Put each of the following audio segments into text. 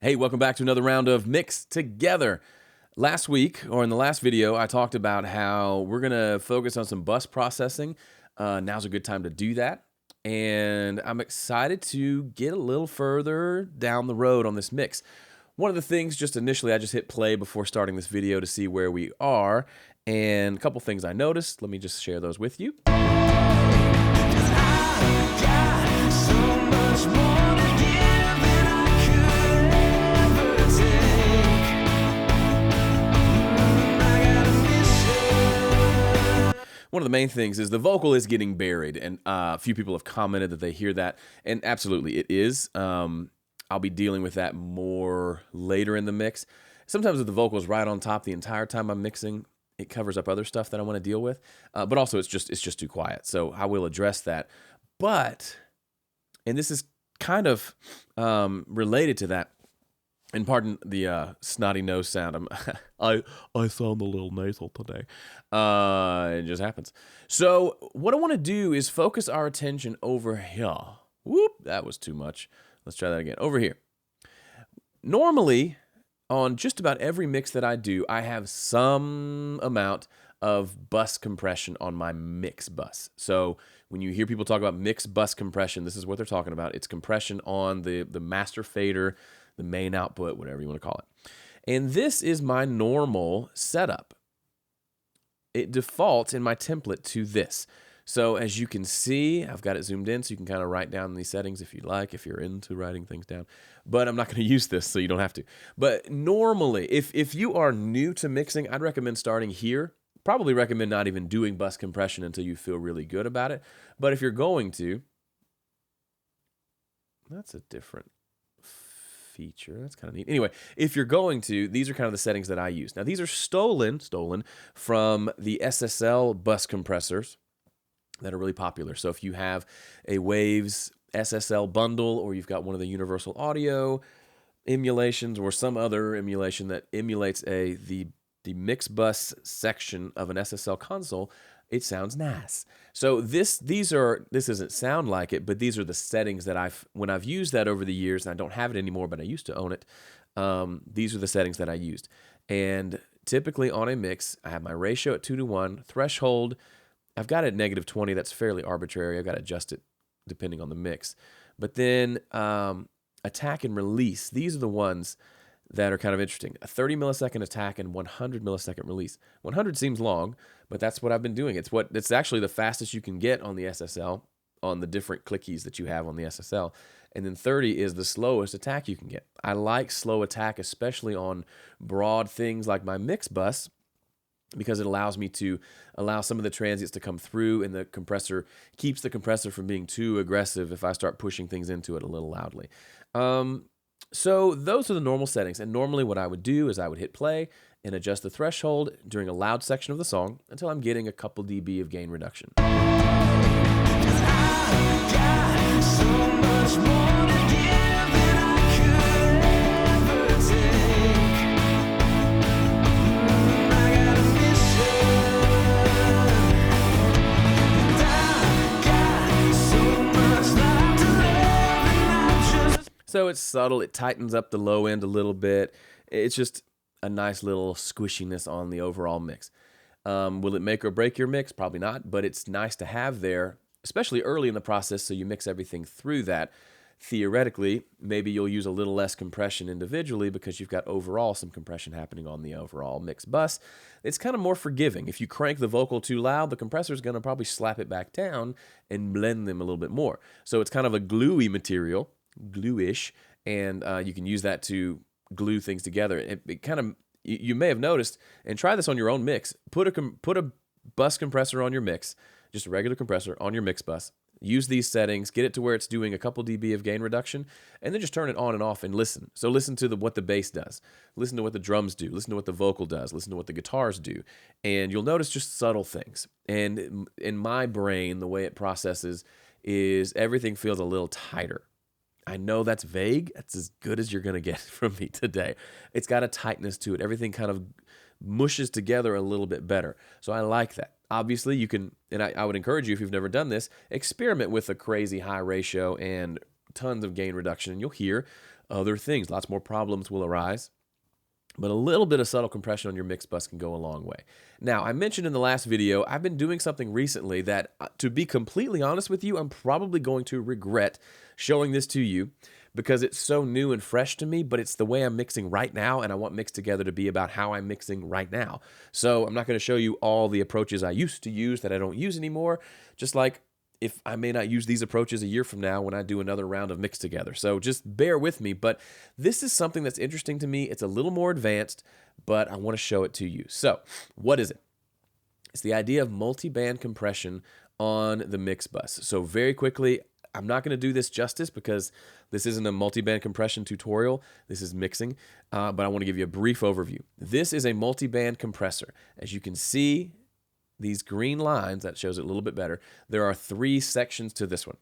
Hey, welcome back to another round of Mix Together. Last week, or in the last video, I talked about how we're going to focus on some bus processing. Now's a good time to do that. And I'm excited to get a little further down the road on this mix. One of the things, just initially, I just hit play before starting this video to see where we are. And a couple things I noticed. Let me just share those with you. One of the main things is the vocal is getting buried, and a few people have commented that they hear that, and absolutely it is. I'll be dealing with that more later in the mix. Sometimes if the vocal is right on top the entire time I'm mixing, it covers up other stuff that I want to deal with, but also it's just too quiet, so I will address that. But, and this is kind of related to that, and pardon the snotty nose sound. I sound a little nasal today. It just happens. So what I want to do is focus our attention over here. Whoop, that was too much. Let's try that again. Over here. Normally, on just about every mix that I do, I have some amount of bus compression on my mix bus. So when you hear people talk about mix bus compression, this is what they're talking about. It's compression on the master fader, the main output, whatever you want to call it. And this is my normal setup. It defaults in my template to this. So as you can see, I've got it zoomed in so you can kind of write down these settings if you like, if you're into writing things down. But I'm not going to use this, so you don't have to. But normally, if you are new to mixing, I'd recommend starting here. Probably recommend not even doing bus compression until you feel really good about it. But if you're going to, that's a different feature. That's kind of neat. Anyway, if you're going to, these are kind of the settings that I use. Now, these are stolen from the SSL bus compressors that are really popular. So if you have a Waves SSL bundle, or you've got one of the Universal Audio emulations, or some other emulation that emulates the mix bus section of an SSL console, it sounds nice. So this doesn't sound like it, but these are the settings that when I've used that over the years, and I don't have it anymore, but I used to own it. These are the settings that I used. And typically on a mix, I have my ratio at 2:1, threshold, I've got it at -20, that's fairly arbitrary. I've got to adjust it depending on the mix. But then attack and release, these are the ones that are kind of interesting. A 30 millisecond attack and 100 millisecond release. 100 seems long, but that's what I've been doing. It's actually the fastest you can get on the SSL, on the different clickies that you have on the SSL. And then 30 is the slowest attack you can get. I like slow attack, especially on broad things like my mix bus, because it allows me to allow some of the transients to come through, and the compressor keeps the compressor from being too aggressive if I start pushing things into it a little loudly. So those are the normal settings, and normally what I would do is I would hit play and adjust the threshold during a loud section of the song until I'm getting a couple dB of gain reduction. So it's subtle, it tightens up the low end a little bit. It's just a nice little squishiness on the overall mix. Will it make or break your mix? Probably not, but it's nice to have there, especially early in the process, so you mix everything through that. Theoretically, maybe you'll use a little less compression individually because you've got overall some compression happening on the overall mix bus. It's kind of more forgiving. If you crank the vocal too loud, the compressor's going to probably slap it back down and blend them a little bit more. So it's kind of a gluey material, gluish, and you can use that to glue things together. It kind of, you may have noticed, and try this on your own mix. Put a bus compressor on your mix, just a regular compressor on your mix bus. Use these settings, get it to where it's doing a couple dB of gain reduction, and then just turn it on and off and listen. So listen to what the bass does, listen to what the drums do, listen to what the vocal does, listen to what the guitars do, and you'll notice just subtle things. And in my brain, the way it processes is everything feels a little tighter. I know that's vague. That's as good as you're going to get from me today. It's got a tightness to it. Everything kind of mushes together a little bit better. So I like that. Obviously, you can, and I would encourage you, if you've never done this, experiment with a crazy high ratio and tons of gain reduction, and you'll hear other things. Lots more problems will arise. But a little bit of subtle compression on your mix bus can go a long way. Now, I mentioned in the last video, I've been doing something recently that, to be completely honest with you, I'm probably going to regret showing this to you because it's so new and fresh to me, but it's the way I'm mixing right now, and I want Mixed Together to be about how I'm mixing right now. So I'm not going to show you all the approaches I used to use that I don't use anymore, just like if I may not use these approaches a year from now when I do another round of Mixed Together. So just bear with me, but this is something that's interesting to me. It's a little more advanced, but I want to show it to you. So what is it? It's the idea of multi-band compression on the mix bus. So very quickly, I'm not going to do this justice because this isn't a multi-band compression tutorial. This is mixing, but I want to give you a brief overview. This is a multi-band compressor. As you can see, these green lines, that shows it a little bit better. There are 3 sections to this one.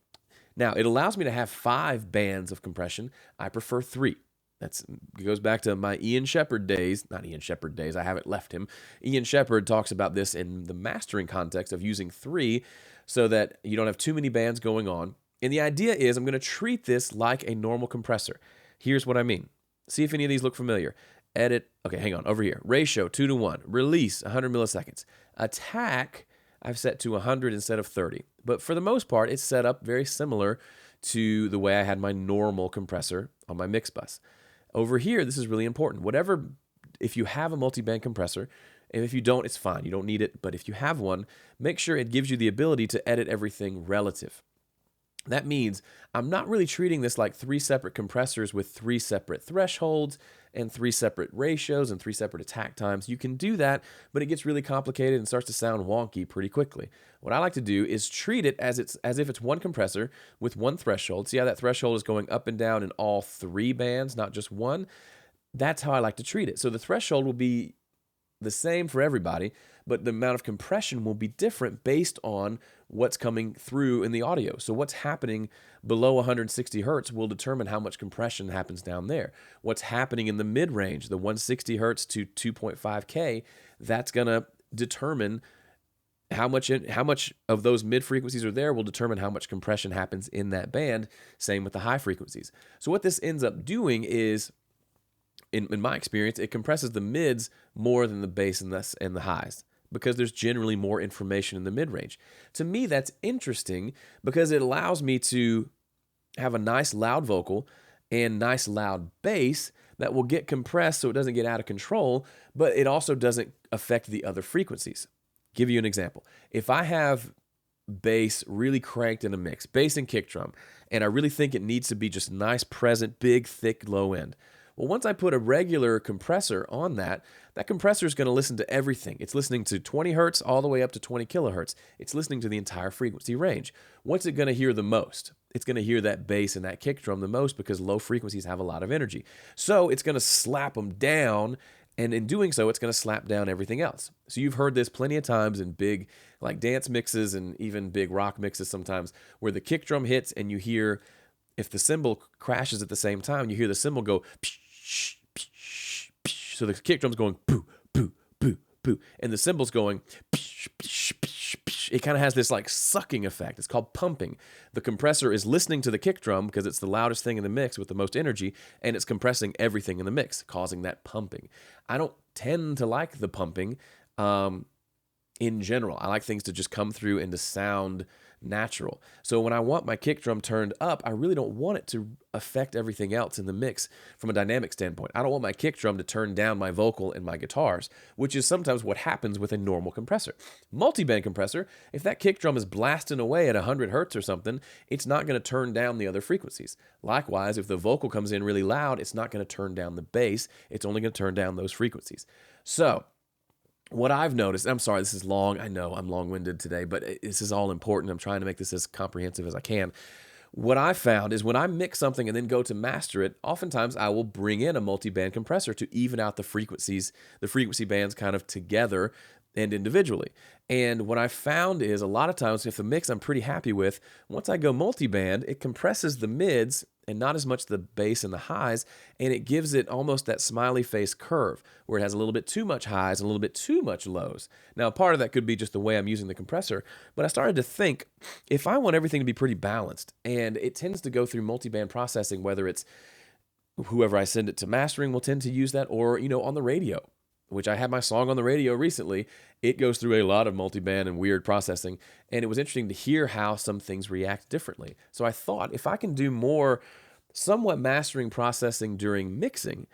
Now, it allows me to have 5 bands of compression. I prefer 3. It goes back to my Ian Shepherd days. Not Ian Shepherd days, I haven't left him. Ian Shepherd talks about this in the mastering context of using 3 so that you don't have too many bands going on. And the idea is I'm going to treat this like a normal compressor. Here's what I mean. See if any of these look familiar. Edit, okay, hang on, over here. Ratio, 2:1. Release, 100 milliseconds. Attack, I've set to 100 instead of 30. But for the most part, it's set up very similar to the way I had my normal compressor on my mix bus. Over here, this is really important. If you have a multi-band compressor, and if you don't, it's fine. You don't need it. But if you have one, make sure it gives you the ability to edit everything relative. That means I'm not really treating this like 3 separate compressors with 3 separate thresholds and 3 separate ratios and 3 separate attack times. You can do that, but it gets really complicated and starts to sound wonky pretty quickly. What I like to do is treat it as if it's one compressor with one threshold. See how that threshold is going up and down in all 3 bands, not just one? That's how I like to treat it. So the threshold will be the same for everybody, but the amount of compression will be different based on what's coming through in the audio. So what's happening below 160 hertz will determine how much compression happens down there. What's happening in the mid-range, the 160 hertz to 2.5K, that's going to determine how much of those mid frequencies are there will determine how much compression happens in that band. Same with the high frequencies. So what this ends up doing is, in my experience, it compresses the mids more than the bass and the highs because there's generally more information in the mid-range. To me, that's interesting because it allows me to have a nice loud vocal and nice loud bass that will get compressed so it doesn't get out of control, but it also doesn't affect the other frequencies. Give you an example. If I have bass really cranked in a mix, bass and kick drum, and I really think it needs to be just nice, present, big, thick, low end. Well, once I put a regular compressor on that compressor is going to listen to everything. It's listening to 20 hertz all the way up to 20 kilohertz. It's listening to the entire frequency range. What's it going to hear the most? It's going to hear that bass and that kick drum the most because low frequencies have a lot of energy. So it's going to slap them down, and in doing so, it's going to slap down everything else. So you've heard this plenty of times in big like dance mixes and even big rock mixes sometimes where the kick drum hits and you hear, if the cymbal crashes at the same time, you hear the cymbal go psh, psh, psh, psh. So the kick drum's going poo, poo, poo, poo, and the cymbal's going psh, psh, psh, psh. It kind of has this like sucking effect. It's called pumping. The compressor is listening to the kick drum because it's the loudest thing in the mix with the most energy, and it's compressing everything in the mix, causing that pumping. I don't tend to like the pumping in general. I like things to just come through and to sound natural. So when I want my kick drum turned up, I really don't want it to affect everything else in the mix from a dynamic standpoint. I don't want my kick drum to turn down my vocal and my guitars, which is sometimes what happens with a normal compressor. Multi-band compressor, if that kick drum is blasting away at 100 hertz or something, it's not going to turn down the other frequencies. Likewise, if the vocal comes in really loud, it's not going to turn down the bass. It's only going to turn down those frequencies. So what I've noticed, I'm sorry, this is long. I know I'm long-winded today, but this is all important. I'm trying to make this as comprehensive as I can. What I found is when I mix something and then go to master it, oftentimes I will bring in a multi-band compressor to even out the frequencies, the frequency bands kind of together and individually. And what I found is a lot of times if the mix I'm pretty happy with, once I go multi-band, it compresses the mids and not as much the bass and the highs, and it gives it almost that smiley face curve where it has a little bit too much highs and a little bit too much lows. Now, part of that could be just the way I'm using the compressor, but I started to think, if I want everything to be pretty balanced, and it tends to go through multi-band processing, whether it's whoever I send it to mastering will tend to use that, or, on the radio, which I had my song on the radio recently. It goes through a lot of multiband and weird processing, and it was interesting to hear how some things react differently. So I thought if I can do more somewhat mastering processing during mixing,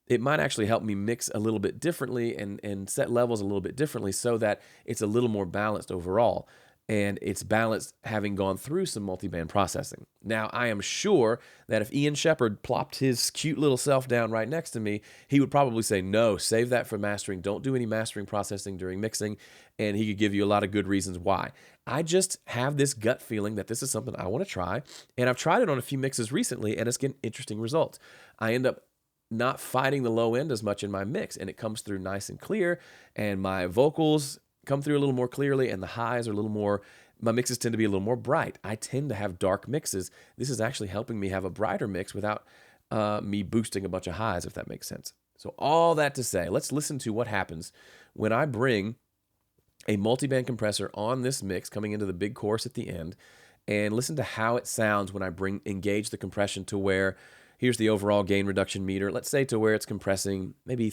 it might actually help me mix a little bit differently and set levels a little bit differently so that it's a little more balanced overall. And it's balanced having gone through some multiband processing. Now, I am sure that if Ian Shepherd plopped his cute little self down right next to me, he would probably say, no, save that for mastering. Don't do any mastering processing during mixing. And he could give you a lot of good reasons why. I just have this gut feeling that this is something I want to try. And I've tried it on a few mixes recently, and it's getting interesting results. I end up not fighting the low end as much in my mix, and it comes through nice and clear, and my vocals come through a little more clearly, and the highs are a little more, my mixes tend to be a little more bright. I tend to have dark mixes. This is actually helping me have a brighter mix without me boosting a bunch of highs, if that makes sense. So all that to say, let's listen to what happens when I bring a multiband compressor on this mix coming into the big chorus at the end, and listen to how it sounds when I engage the compression to where, here's the overall gain reduction meter, let's say to where it's compressing maybe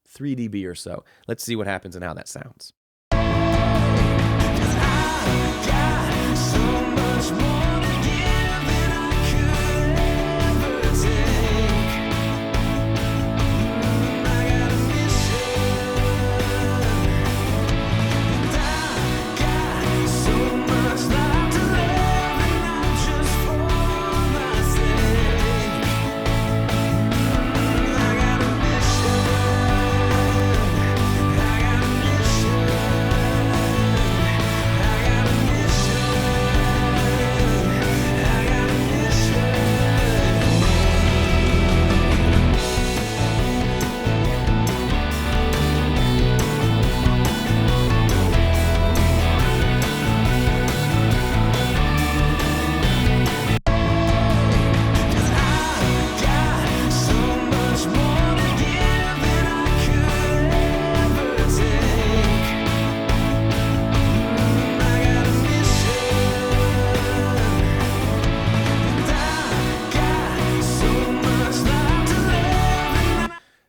3 dB or so. Let's see what happens and how that sounds. So much more to give than I could ever take. I got a mission, and I got so much life to live, and not just for my sake. I got a mission, I got a mission.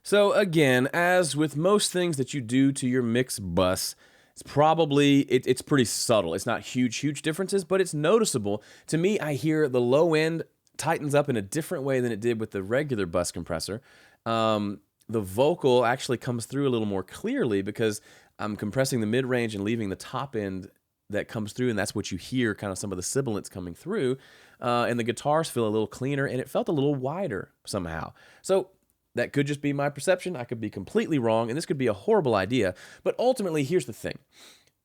So again, as with most things that you do to your mix bus, it's probably, it's pretty subtle. It's not huge differences, but it's noticeable. To me, I hear the low end tightens up in a different way than it did with the regular bus compressor. The vocal actually comes through a little more clearly because I'm compressing the mid-range and leaving the top end that comes through, and that's what you hear, kind of some of the sibilants coming through. And the guitars feel a little cleaner, and it felt a little wider somehow. So that could just be my perception. I could be completely wrong, and this could be a horrible idea. But ultimately, here's the thing.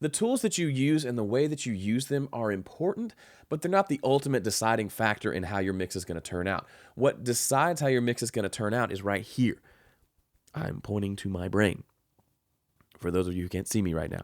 The tools that you use and the way that you use them are important, but they're not the ultimate deciding factor in how your mix is going to turn out. What decides how your mix is going to turn out is right here. I'm pointing to my brain, for those of you who can't see me right now.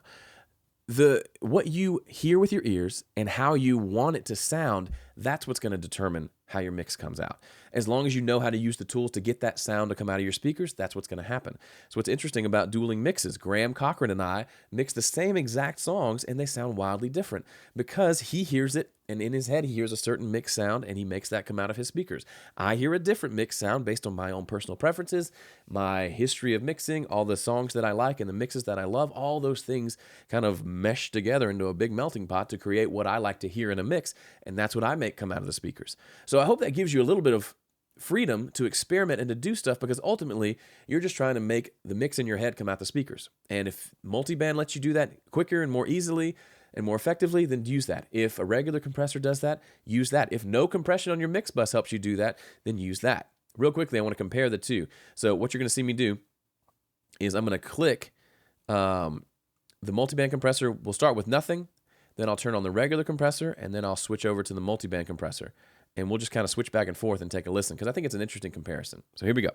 What you hear with your ears and how you want it to sound, that's what's going to determine how your mix comes out. As long as you know how to use the tools to get that sound to come out of your speakers, that's what's going to happen. So what's interesting about dueling mixes, Graham Cochran and I mix the same exact songs and they sound wildly different because he hears it and in his head he hears a certain mix sound and he makes that come out of his speakers. I hear a different mix sound based on my own personal preferences, my history of mixing, all the songs that I like and the mixes that I love. All those things kind of mesh together into a big melting pot to create what I like to hear in a mix, and that's what I make come out of the speakers. So I hope that gives you a little bit of freedom to experiment and to do stuff, because ultimately you're just trying to make the mix in your head come out the speakers. And if multiband lets you do that quicker and more easily and more effectively, then use that. If a regular compressor does that, use that. If no compression on your mix bus helps you do that, then use that. Real quickly, I want to compare the two. So what you're going to see me do is I'm going to click the multiband compressor. We'll start with nothing, then I'll turn on the regular compressor, and then I'll switch over to the multiband compressor. And we'll just kind of switch back and forth and take a listen, because I think it's an interesting comparison. So here we go.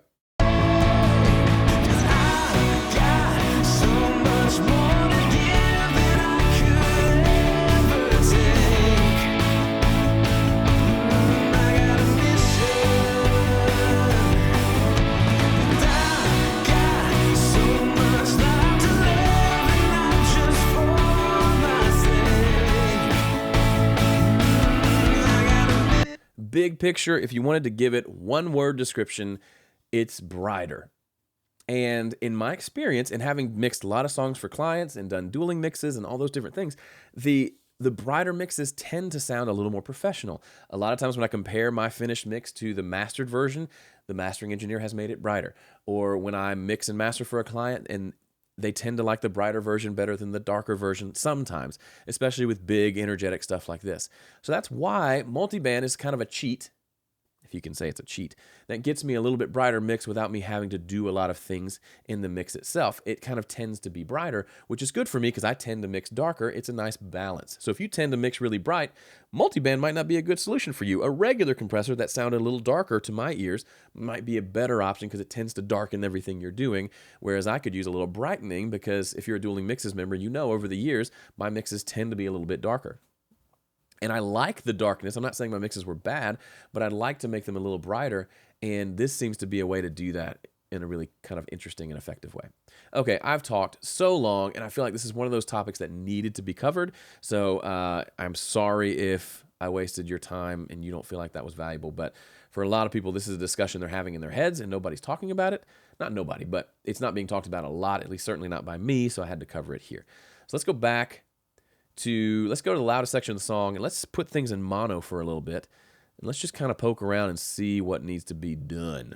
Big picture, if you wanted to give it one word description, it's brighter. And in my experience, and having mixed a lot of songs for clients and done dueling mixes and all those different things, the brighter mixes tend to sound a little more professional. A lot of times when I compare my finished mix to the mastered version, the mastering engineer has made it brighter. Or when I mix and master for a client, and they tend to like the brighter version better than the darker version sometimes, especially with big, energetic stuff like this. So that's why multiband is kind of a cheat, if you can say it's a cheat, that gets me a little bit brighter mix without me having to do a lot of things in the mix itself. It kind of tends to be brighter, which is good for me because I tend to mix darker. It's a nice balance. So if you tend to mix really bright, multiband might not be a good solution for you. A regular compressor that sounded a little darker to my ears might be a better option because it tends to darken everything you're doing, whereas I could use a little brightening because if you're a Dueling Mixes member, you know over the years, my mixes tend to be a little bit darker. And I like the darkness. I'm not saying my mixes were bad, but I'd like to make them a little brighter. And this seems to be a way to do that in a really kind of interesting and effective way. Okay, I've talked so long, and I feel like this is one of those topics that needed to be covered. So I'm sorry if I wasted your time and you don't feel like that was valuable. But for a lot of people, this is a discussion they're having in their heads, and nobody's talking about it. Not nobody, but it's not being talked about a lot, at least certainly not by me, so I had to cover it here. So let's go let's go to the loudest section of the song, and let's put things in mono for a little bit, and let's just kind of poke around and see what needs to be done.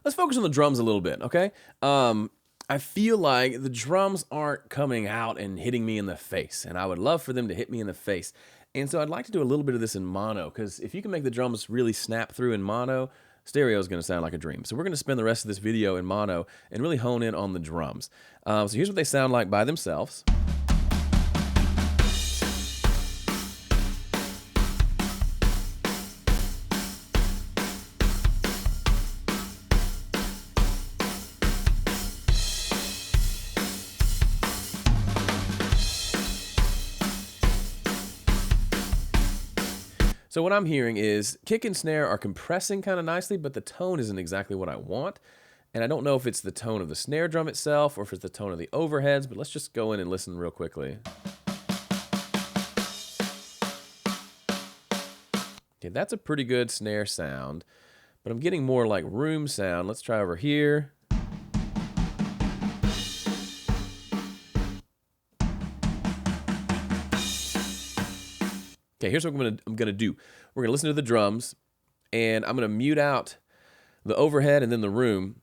Let's focus on the drums a little bit, okay? I feel like the drums aren't coming out and hitting me in the face, and I would love for them to hit me in the face. And so I'd like to do a little bit of this in mono, because if you can make the drums really snap through in mono, stereo is going to sound like a dream. So we're going to spend the rest of this video in mono and really hone in on the drums. So here's what they sound like by themselves. So what I'm hearing is kick and snare are compressing kind of nicely, but the tone isn't exactly what I want. And I don't know if it's the tone of the snare drum itself or if it's the tone of the overheads, but let's just go in and listen real quickly. Okay, that's a pretty good snare sound, but I'm getting more like room sound. Let's try over here. Okay, here's what I'm gonna do. We're gonna listen to the drums, and I'm gonna mute out the overhead and then the room,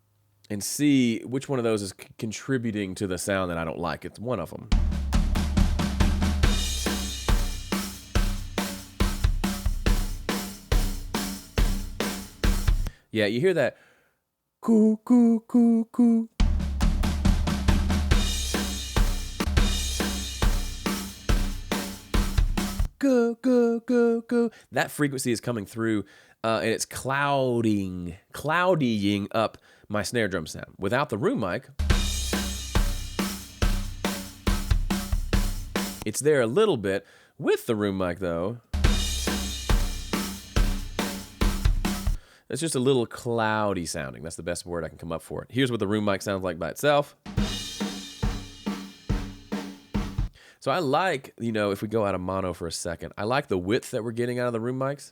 and see which one of those is contributing to the sound that I don't like. It's one of them. Yeah, you hear that? Coo, coo, coo, coo. Go, go, go, go. That frequency is coming through, and it's cloudying up my snare drum sound. Without the room mic, it's there a little bit. With the room mic, though, it's just a little cloudy sounding. That's the best word I can come up for it. Here's what the room mic sounds like by itself. So I like, if we go out of mono for a second, I like the width that we're getting out of the room mics.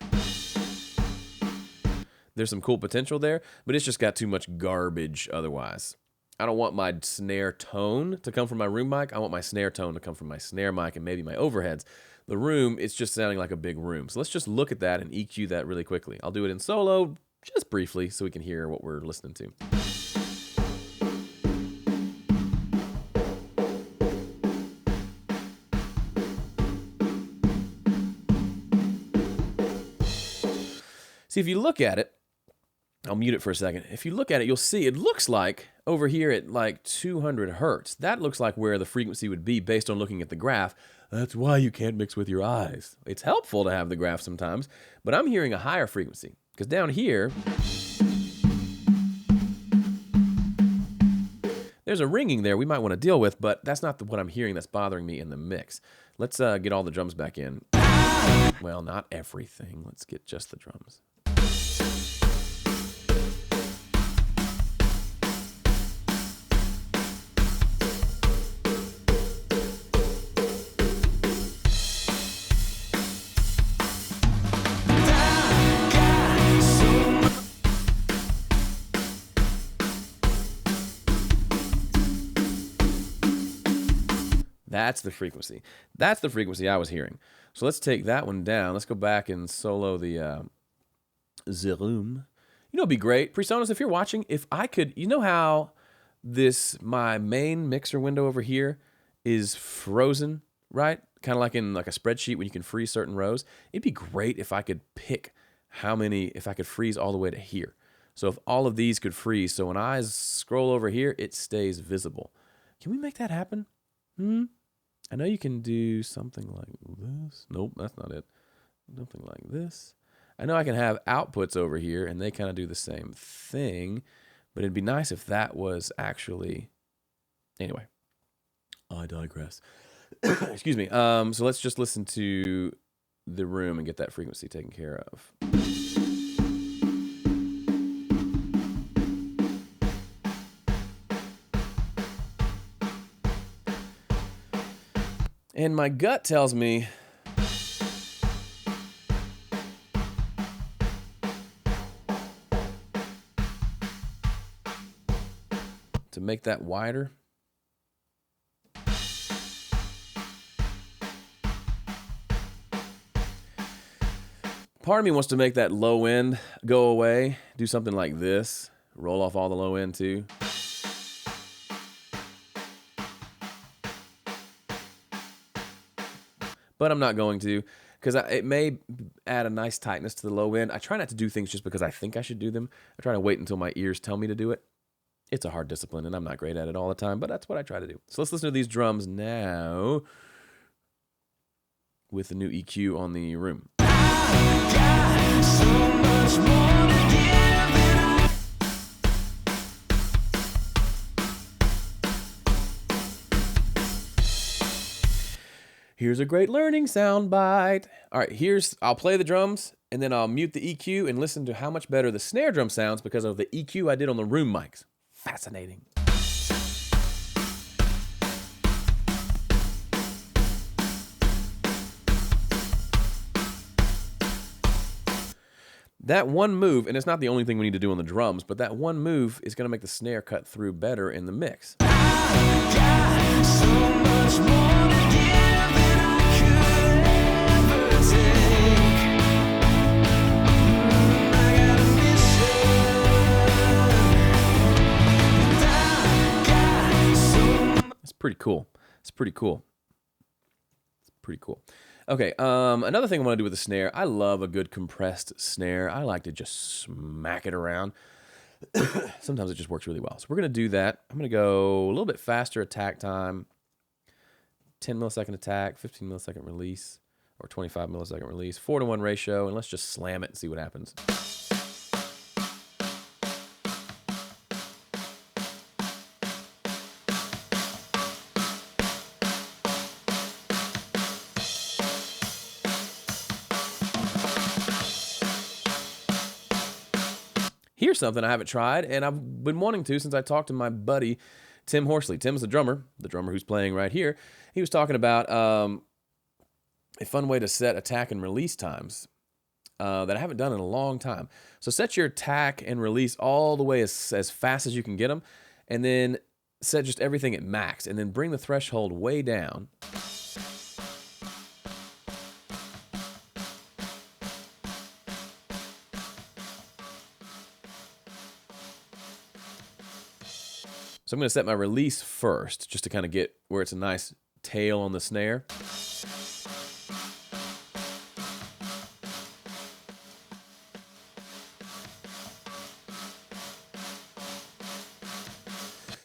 There's some cool potential there, but it's just got too much garbage otherwise. I don't want my snare tone to come from my room mic. I want my snare tone to come from my snare mic and maybe my overheads. The room, it's just sounding like a big room. So let's just look at that and EQ that really quickly. I'll do it in solo just briefly so we can hear what we're listening to. See, if you look at it, I'll mute it for a second. If you look at it, you'll see it looks like over here at like 200 hertz. That looks like where the frequency would be based on looking at the graph. That's why you can't mix with your eyes. It's helpful to have the graph sometimes, but I'm hearing a higher frequency because down here, there's a ringing there we might want to deal with, but that's not what I'm hearing that's bothering me in the mix. Let's get all the drums back in. Well, not everything. Let's get just the drums. That's the frequency. That's the frequency I was hearing. So let's take that one down. Let's go back and solo the room. You know, it'd be great, PreSonus, if you're watching, if I could, you know how my main mixer window over here is frozen, right? Kind of like in like a spreadsheet when you can freeze certain rows. It'd be great if I could pick if I could freeze all the way to here. So if all of these could freeze, so when I scroll over here, it stays visible. Can we make that happen? I know you can do something like this. Nope, that's not it. Something like this. I know I can have outputs over here, and they kind of do the same thing, but it'd be nice if that was actually... Anyway, I digress. Excuse me. So let's just listen to the room and get that frequency taken care of. And my gut tells me to make that wider. Part of me wants to make that low end go away, do something like this, roll off all the low end too. But I'm not going to, because it may add a nice tightness to the low end. I try not to do things just because I think I should do them. I try to wait until my ears tell me to do it. It's a hard discipline, and I'm not great at it all the time, but that's what I try to do. So let's listen to these drums now with the new EQ on the room. Here's a great learning soundbite. All right, I'll play the drums, and then I'll mute the EQ and listen to how much better the snare drum sounds because of the EQ I did on the room mics. Fascinating. That one move, and it's not the only thing we need to do on the drums, but that one move is going to make the snare cut through better in the mix. I got so much more to give than I could ever take. I got a mission. It's pretty cool. It's pretty cool. It's pretty cool. Okay, another thing I want to do with the snare, I love a good compressed snare. I like to just smack it around. Sometimes it just works really well. So we're going to do that. I'm going to go a little bit faster attack time. 10 millisecond attack, 15 millisecond release, or 25 millisecond release. 4-to-1 ratio, and let's just slam it and see what happens. Here's something I haven't tried, and I've been wanting to since I talked to my buddy, Tim Horsley. Tim's the drummer who's playing right here. He was talking about a fun way to set attack and release times that I haven't done in a long time. So set your attack and release all the way as fast as you can get them, and then set just everything at max, and then bring the threshold way down. So I'm going to set my release first, just to kind of get where it's a nice tail on the snare.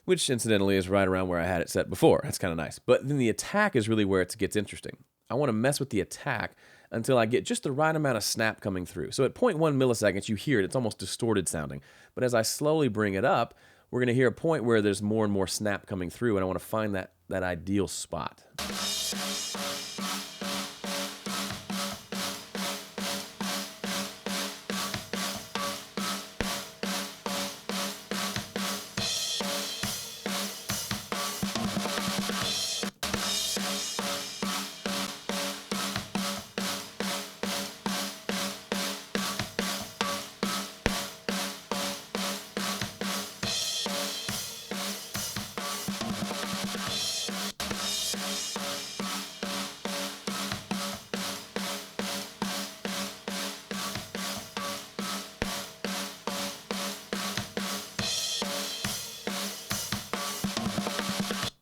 which incidentally is right around where I had it set before. That's kind of nice. But then the attack is really where it gets interesting. I want to mess with the attack until I get just the right amount of snap coming through. So at 0.1 milliseconds, you hear it. It's almost distorted sounding. But as I slowly bring it up, we're going to hear a point where there's more and more snap coming through, and I want to find that ideal spot.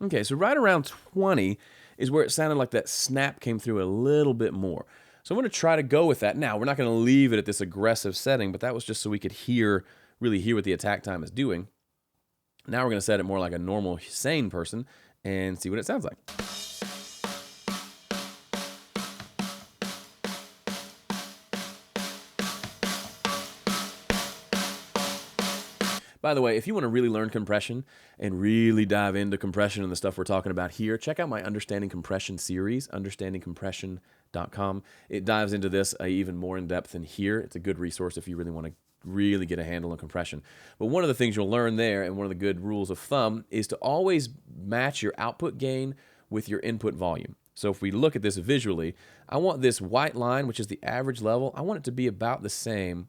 Okay, so right around 20 is where it sounded like that snap came through a little bit more. So I'm going to try to go with that. Now, we're not going to leave it at this aggressive setting, but that was just so we could really hear what the attack time is doing. Now we're going to set it more like a normal, sane person and see what it sounds like. By the way, if you want to really learn compression and really dive into compression and the stuff we're talking about here, check out my Understanding Compression series, understandingcompression.com. It dives into this even more in depth than here. It's a good resource if you really want to really get a handle on compression. But one of the things you'll learn there, and one of the good rules of thumb, is to always match your output gain with your input volume. So if we look at this visually, I want this white line, which is the average level, I want it to be about the same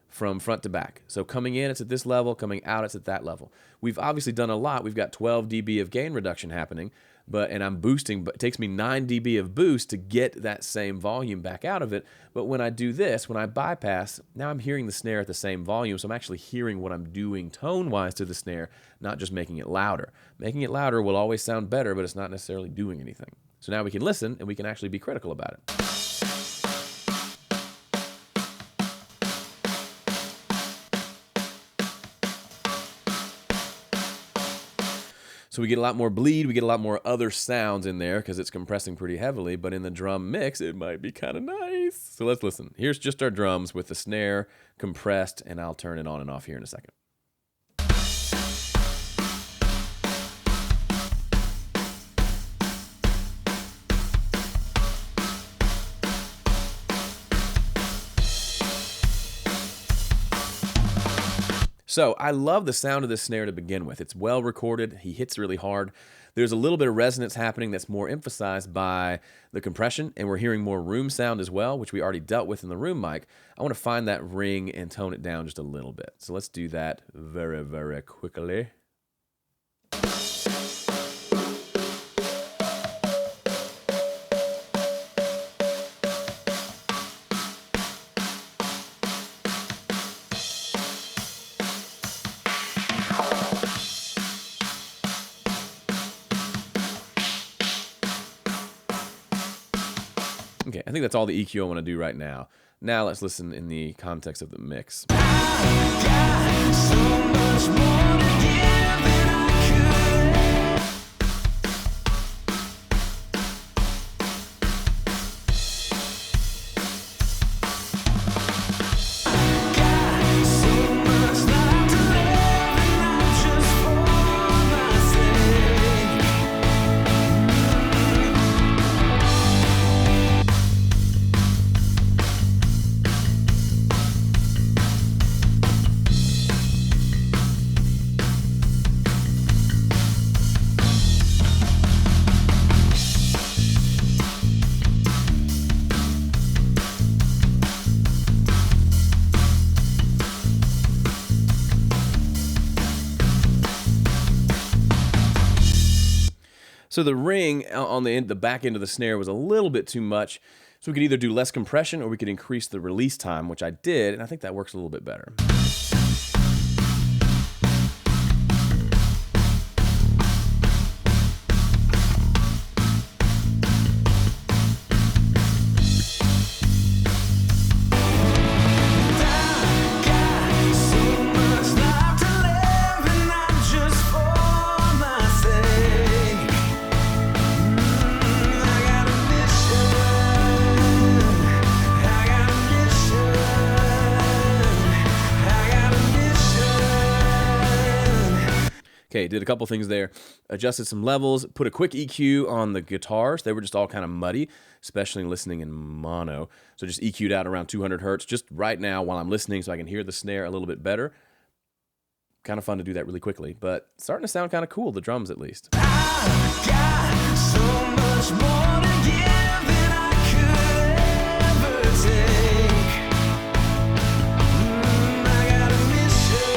from front to back. So coming in, it's at this level. Coming out, it's at that level. We've obviously done a lot. We've got 12 dB of gain reduction happening, and I'm boosting, but it takes me 9 dB of boost to get that same volume back out of it. But when I do this, when I bypass, now I'm hearing the snare at the same volume, so I'm actually hearing what I'm doing tone-wise to the snare, not just making it louder. Making it louder will always sound better, but it's not necessarily doing anything. So now we can listen, and we can actually be critical about it. So we get a lot more bleed, we get a lot more other sounds in there because it's compressing pretty heavily, but in the drum mix, it might be kind of nice. So let's listen. Here's just our drums with the snare compressed, and I'll turn it on and off here in a second. So I love the sound of this snare to begin with. It's well recorded. He hits really hard. There's a little bit of resonance happening that's more emphasized by the compression, and we're hearing more room sound as well, which we already dealt with in the room mic. I want to find that ring and tone it down just a little bit. So let's do that very, very quickly. Okay, I think that's all the EQ I want to do right now. Now let's listen in the context of the mix. So the ring on the back end of the snare was a little bit too much. So we could either do less compression or we could increase the release time, which I did, and I think that works a little bit better. okay, did a couple things there. Adjusted some levels, put a quick EQ on the guitars. They were just all kind of muddy, especially listening in mono. So just EQ'd out around 200 hertz just right now while I'm listening so I can hear the snare a little bit better. Kind of fun to do that really quickly, but starting to sound kind of cool, the drums at least. I've got so much more to give than I could ever take. I got a mission,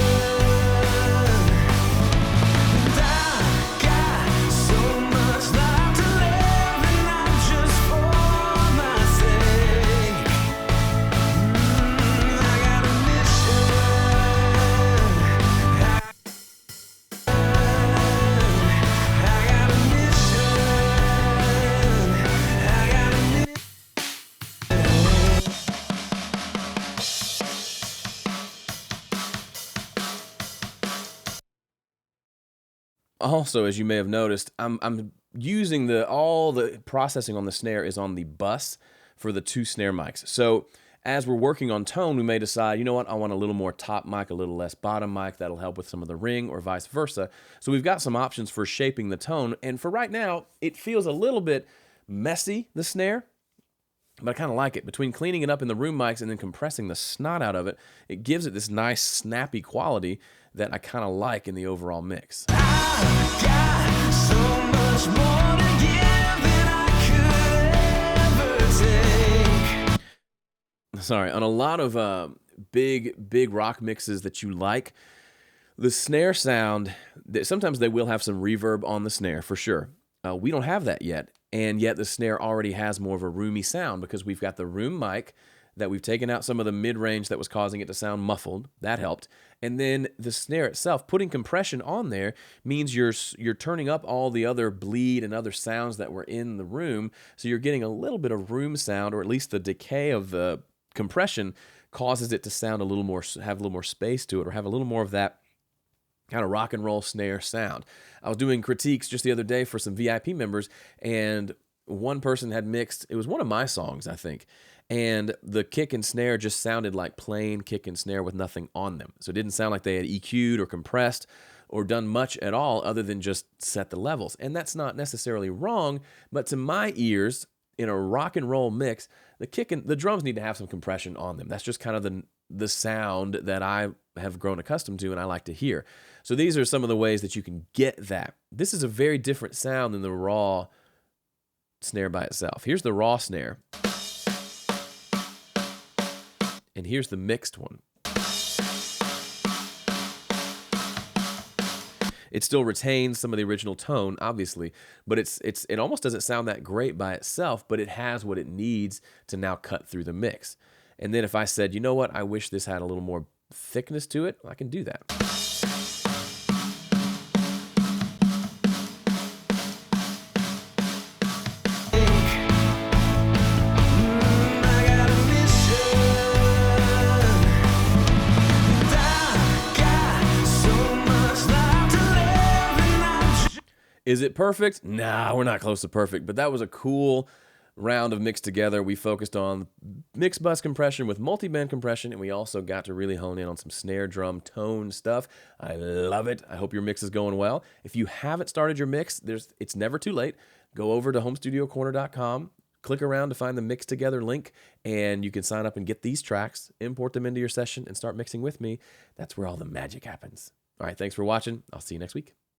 and I've got so much life to live, and not just for my sake. I got a mission. Also, as you may have noticed, I'm using all the processing on the snare is on the bus for the 2 snare mics. So as we're working on tone, we may decide, you know what, I want a little more top mic, a little less bottom mic. That'll help with some of the ring or vice versa. So we've got some options for shaping the tone. And for right now, it feels a little bit messy, the snare, but I kind of like it. Between cleaning it up in the room mics and then compressing the snot out of it, it gives it this nice snappy quality that I kind of like in the overall mix. I've got so much more to give than I could ever take. Sorry, on a lot of big rock mixes that you like, the snare sound, sometimes they will have some reverb on the snare for sure. We don't have that yet, and yet the snare already has more of a roomy sound because we've got the room mic that we've taken out some of the mid-range that was causing it to sound muffled. That helped. And then the snare itself, putting compression on there means you're turning up all the other bleed and other sounds that were in the room, so you're getting a little bit of room sound, or at least the decay of the compression causes it to sound a little more, have a little more space to it, or have a little more of that kind of rock and roll snare sound. I was doing critiques just the other day for some VIP members, and one person had mixed, it was one of my songs, I think, and the kick and snare just sounded like plain kick and snare with nothing on them. So it didn't sound like they had EQ'd or compressed or done much at all other than just set the levels. And that's not necessarily wrong, but to my ears, in a rock and roll mix, the kick and the drums need to have some compression on them. That's just kind of the sound that I have grown accustomed to and I like to hear. So these are some of the ways that you can get that. This is a very different sound than the raw snare by itself. Here's the raw snare. And here's the mixed one. It still retains some of the original tone, obviously, but it almost doesn't sound that great by itself, but it has what it needs to now cut through the mix. And then if I said, you know what, I wish this had a little more thickness to it, I can do that. Is it perfect? Nah, we're not close to perfect, but that was a cool round of mix together. We focused on mix bus compression with multiband compression, and we also got to really hone in on some snare drum tone stuff. I love it. I hope your mix is going well. If you haven't started your mix, it's never too late. Go over to homestudiocorner.com, click around to find the Mix Together link, and you can sign up and get these tracks, import them into your session, and start mixing with me. That's where all the magic happens. All right, thanks for watching. I'll see you next week.